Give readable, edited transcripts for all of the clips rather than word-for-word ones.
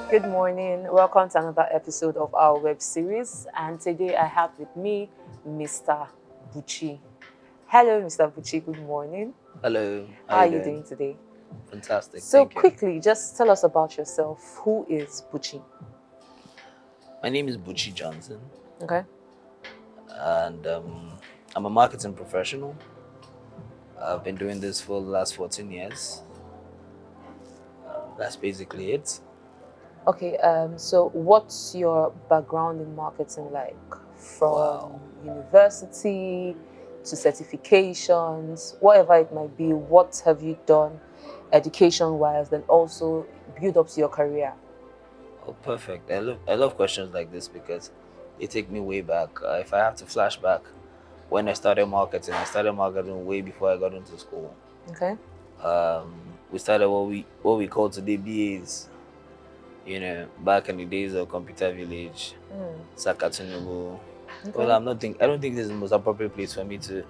Good morning. Welcome to another episode of our web series. And today I have with me Mr. Buchi. Hello, Mr. Buchi. Good morning. Hello, how How are you you doing? doing today? Fantastic, So, thank you. quickly, just tell us about yourself. Who is Buchi? My name is Buchi Johnson, Okay. and I'm a marketing professional. I've been doing this for the last 14 years. That's basically it. Okay. So, what's your background in marketing like? From Wow. university to certifications, whatever it might be, what have you done education wise, then also build up to your career? Oh, perfect. I love questions like this because they take me way back. If I have to flash back, when I started marketing way before I got into school. Okay. We started what we call today BAs. Back in the days of Computer Village, Mm. Sakatunubu. Well, Okay. I don't think this is the most appropriate place for me to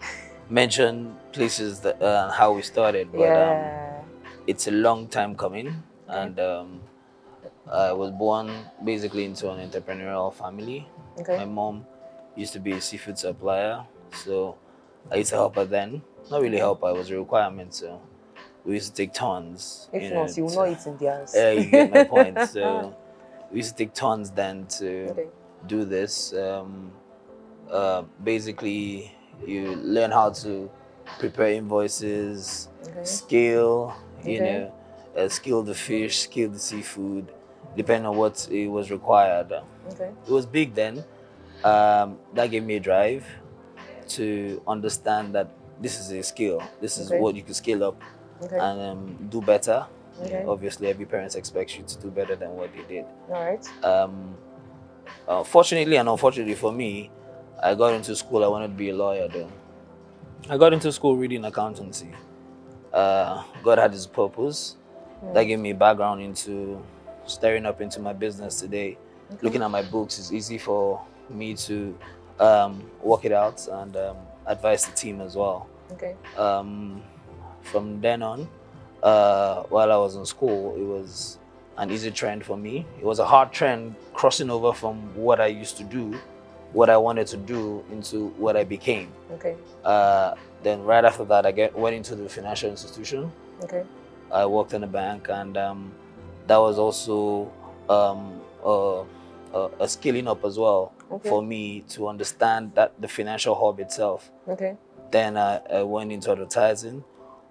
mention places that how we started, but Yeah. it's a long time coming, Okay. and I was born basically into an entrepreneurial family. Okay. My mom used to be a seafood supplier, so I used to help her then. Not really Okay. help her; it was a requirement. So we used to take turns. If not, you will not eat in the house. You get my point. So we used to take turns then to Okay. do this. Basically, you learn how to prepare invoices, Okay. scale, Okay. scale the fish, scale the seafood, depending on what it was required. Okay. It was big then. That gave me a drive to understand that this is a skill. This is Okay. what you can scale up Okay. and do better. Okay. Obviously, every parent expects you to do better than what they did. All right. Fortunately and unfortunately for me, I got into school. I wanted to be a lawyer though. I got into school reading accountancy. God had his purpose. That Mm. gave me background into staring up into my business today. Okay. Looking at my books is easy for me to work it out and advise the team as well. Okay. Um, from then on, while I was in school, it was an easy trend for me. It was a hard trend crossing over from what I used to do, what I wanted to do, into what I became. Okay. Uh, then right after that, went into the financial institution. Okay. I worked in a bank, and that was also a scaling up as well Okay. for me to understand that the financial hub itself. Okay. Then I went into advertising,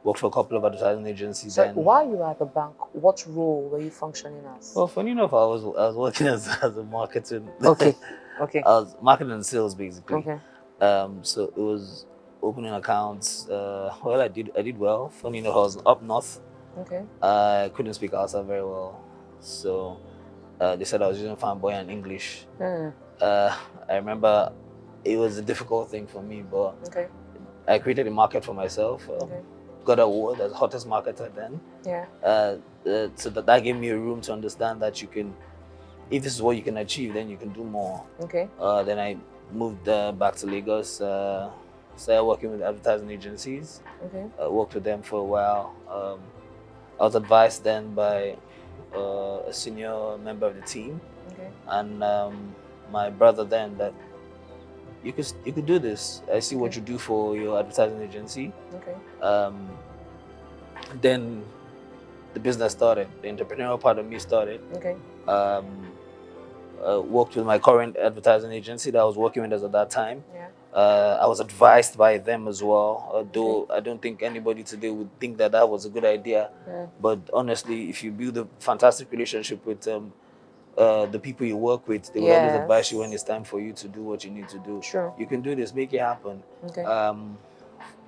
worked for a couple of advertising agencies. So Then, while you were at the bank, what role were you functioning as? well, funny enough, I was working as a marketing. Okay. Okay. I was marketing and sales basically. Okay. So it was opening accounts. Well, I did well. Funny enough, I was up north. Okay. I couldn't speak Hausa very well, so they said I was using fanboy and English. Mm. I remember it was a difficult thing for me, but Okay. I created a market for myself. Okay. Got an award as hottest marketer then. Yeah. So that gave me a room to understand that you can, if this is what you can achieve, then you can do more. Okay. Then I moved back to Lagos, started working with advertising agencies, Okay. worked with them for a while. I was advised then by a senior member of the team Okay. and my brother then that you could do this. I see what Okay. you do for your advertising agency. Okay. Um, then the business started. The entrepreneurial part of me started. Okay. Um, Worked with my current advertising agency that I was working with us at that time. Yeah. I was advised by them as well, although Okay. I don't think anybody today would think that that was a good idea. Yeah. But honestly, if you build a fantastic relationship with the people you work with, they will always advise you when it's time for you to do what you need to do. True. You can do this, make it happen. Okay.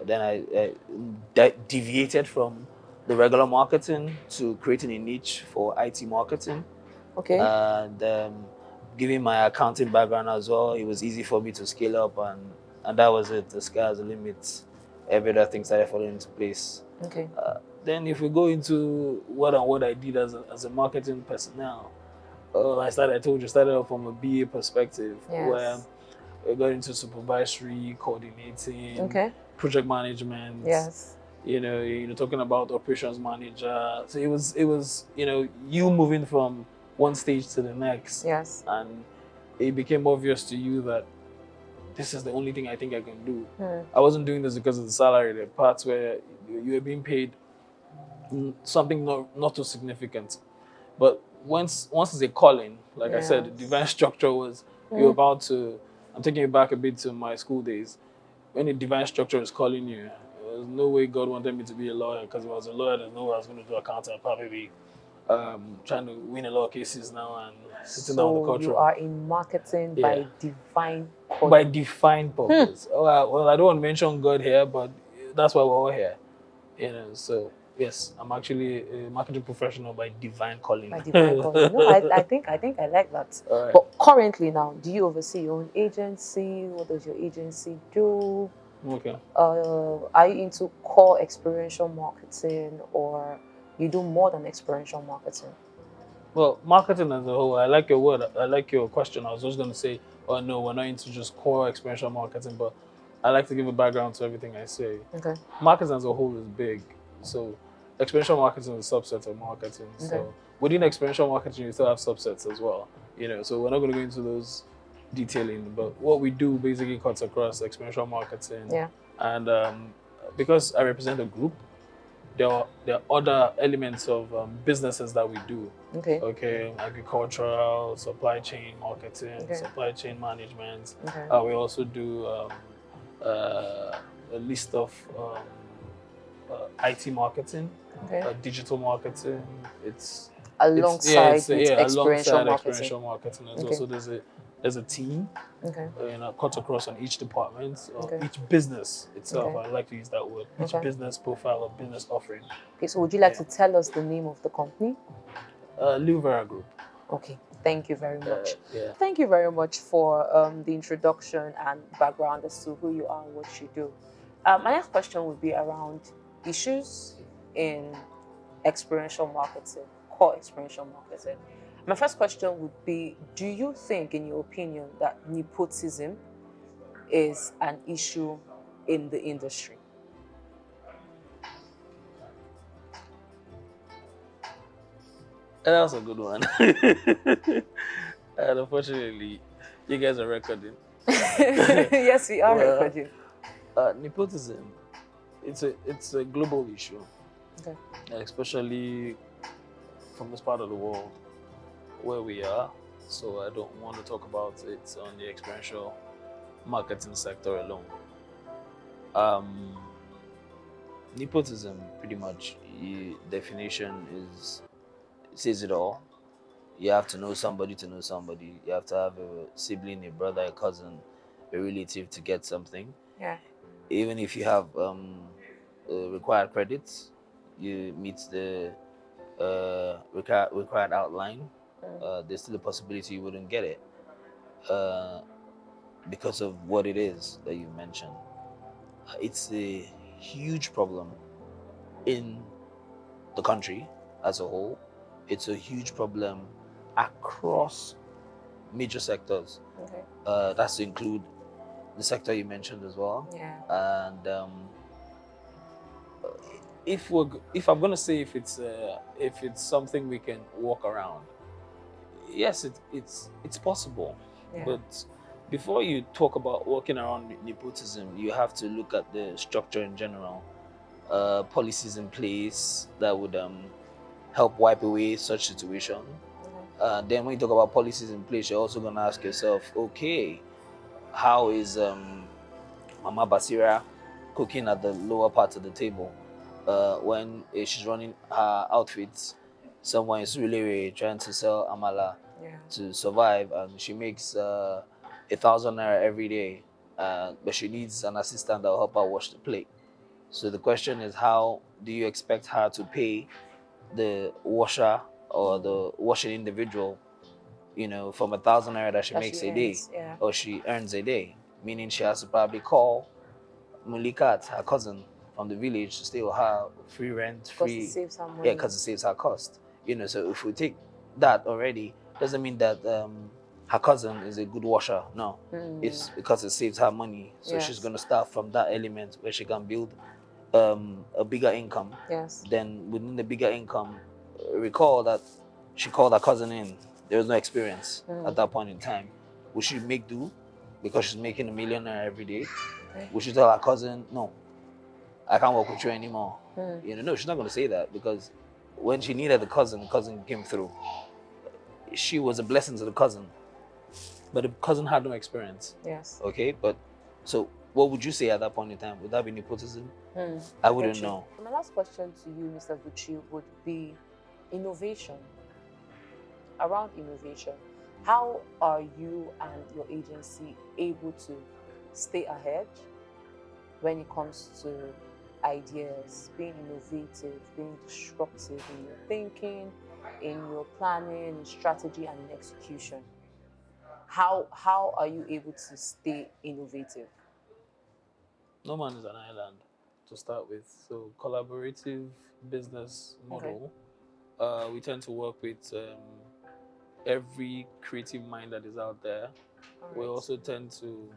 Then I deviated from the regular marketing to creating a niche for IT marketing. Okay. And given my accounting background as well, it was easy for me to scale up, and that was it. The sky's the limit. Every other thing started falling into place. Okay. Then if we go into what I did as a marketing personnel, I told you, started off from a BA perspective, where Yes. we got into supervisory, coordinating, Okay. project management. Yes. Talking about operations manager. So it was you moving from one stage to the next. Yes. And it became obvious to you that this is the only thing I think I can do. Hmm. I wasn't doing this because of the salary. There are parts where you were being paid something not too significant. But once it's a calling, like I said, the divine structure was you're about to. I'm taking you back a bit to my school days. When the divine structure is calling you, there's no way God wanted me to be a lawyer, because if I was a lawyer, there's no way I was going to do accounting. I'd probably be trying to win a lot of cases now and sitting down on the So you courtroom. are in marketing by divine calling. By divine purpose. Oh, well, I don't want to mention God here, but that's why we're all here. So yes, I'm actually a marketing professional by divine calling. By divine calling. No, I think I like that. All right. But currently now, do you oversee your own agency? What does your agency do? Okay. Are you into core experiential marketing, or you do more than experiential marketing? Well, marketing as a whole, I like your word. I like your question. I was just going to say, oh no, we're not into just core experiential marketing, but I like to give a background to everything I say. Okay. Marketing as a whole is big. So experiential marketing is a subset of marketing. Okay. So within experiential marketing, you still have subsets as well. So we're not going to go into those detailing, but what we do basically cuts across experiential marketing. Yeah. And because I represent a group, there are other elements of businesses that we do. Okay. Agricultural, supply chain marketing, Okay. supply chain management. Okay. We also do a list of IT marketing, Okay. digital marketing. It's Alongside with experiential alongside marketing. experiential marketing as well. So there's a team. Okay. Cut across on each department, or Okay. each business itself. Okay. I like to use that word. Each Okay. business profile or business offering. Okay, so would you like to tell us the name of the company? Lilvera Group. Okay, thank you very much. Yeah. Thank you very much for the introduction and background as to who you are and what you do. My next question would be around issues in experiential marketing, core experiential marketing. My first question would be, do you think, in your opinion, that nepotism is an issue in the industry? That was a good one. And unfortunately, you guys are recording. Yes, we are recording. Nepotism, it's a global issue. Okay. Especially from this part of the world where we are. So I don't want to talk about it on the experiential marketing sector alone. Nepotism, pretty much, definition says it all. You have to know somebody to know somebody. You have to have a sibling, a brother, a cousin, a relative to get something. Yeah. Even if you have required credits, you meet the required outline, there's still a possibility you wouldn't get it because of what it is that you mentioned. It's a huge problem in the country as a whole. It's a huge problem across major sectors. Okay. That's to include the sector you mentioned as well. Yeah. And if I'm gonna say if it's something we can walk around, yes, it's possible. Yeah. But before you talk about walking around nepotism, you have to look at the structure in general. Policies in place that would help wipe away such situation. Then when you talk about policies in place, you're also gonna ask yourself, okay, how is Mama Basira cooking at the lower part of the table when she's running her outfits? Someone is really trying to sell amala to survive, and she makes 1,000 naira every day, but she needs an assistant that will help her wash the plate. So the question is, how do you expect her to pay the washer or the washing individual, from 1,000 naira that she makes a day, or she earns a day? Meaning she has to probably call Mulikat, her cousin from the village, to stay with her, free rent, free. Because it saves her money. Yeah, because it saves her cost. So if we take that already, doesn't mean that her cousin is a good washer. No, it's because it saves her money. So she's gonna start from that element where she can build a bigger income. Yes. Then within the bigger income, recall that She called her cousin in. There was no experience at that point in time. Would she make do because she's making a millionaire every day? Would she tell her cousin, no, I can't work with you anymore? No, she's not going to say that, because when she needed the cousin came through. She was a blessing to the cousin, but the cousin had no experience. Yes. Okay, but so what would you say at that point in time? Would that be nepotism? I wouldn't know. My last question to you, Mr. Buchi, would be innovation. Around innovation, how are you and your agency able to stay ahead when it comes to ideas, being innovative, being disruptive in your thinking, in your planning, in strategy, and in execution? How are you able to stay innovative? No man is an island, to start with. So collaborative business model. We tend to work with every creative mind that is out there. We also tend to,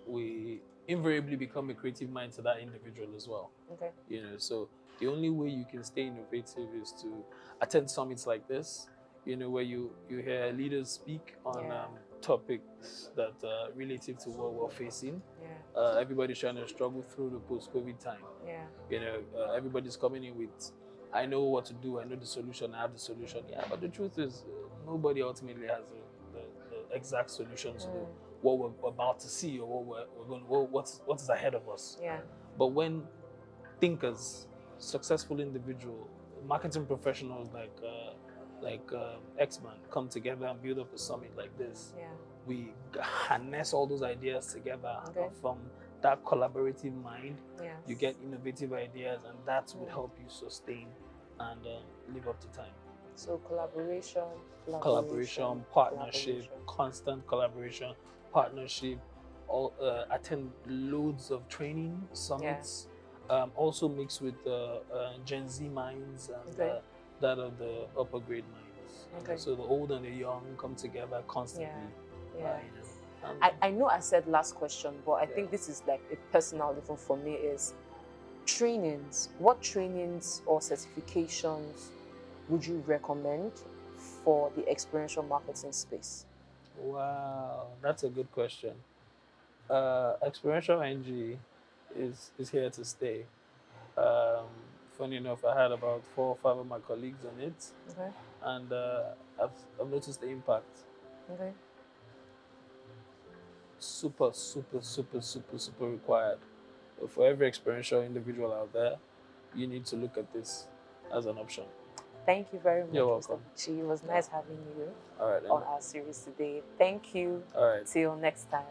we invariably become a creative mind to that individual as well. Okay. So the only way you can stay innovative is to attend summits like this, where you hear leaders speak on topics that are relative to what we're facing. Everybody's trying to struggle through the post-COVID time. Everybody's coming in with, I know what to do, I know the solution, I have the solution. Yeah, but the truth is, nobody ultimately has the exact solution to what we're about to see, or what is ahead of us. But when thinkers, successful individuals, marketing professionals like X-Man come together and build up a summit like this, we harness all those ideas together from that collaborative mind. You get innovative ideas, and that will help you sustain and live up to time. So collaboration, partnership, constant collaboration, partnership. Attend loads of training summits. Also mixed with Gen Z minds and that of the upper grade minds. So the old and the young come together constantly. I know I said last question, but I think this is like a personal level for me, is trainings. What trainings or certifications would you recommend for the experiential marketing space? Wow, that's a good question. Experiential NG is here to stay. Funny enough, I had about 4 or 5 of my colleagues on it, and I've noticed the impact. Super, super, super, super, super required. For every experiential individual out there, you need to look at this as an option. Thank you very much, You're welcome. Mr. Buchi. It was nice having you on our series today. Thank you. All right. Till next time.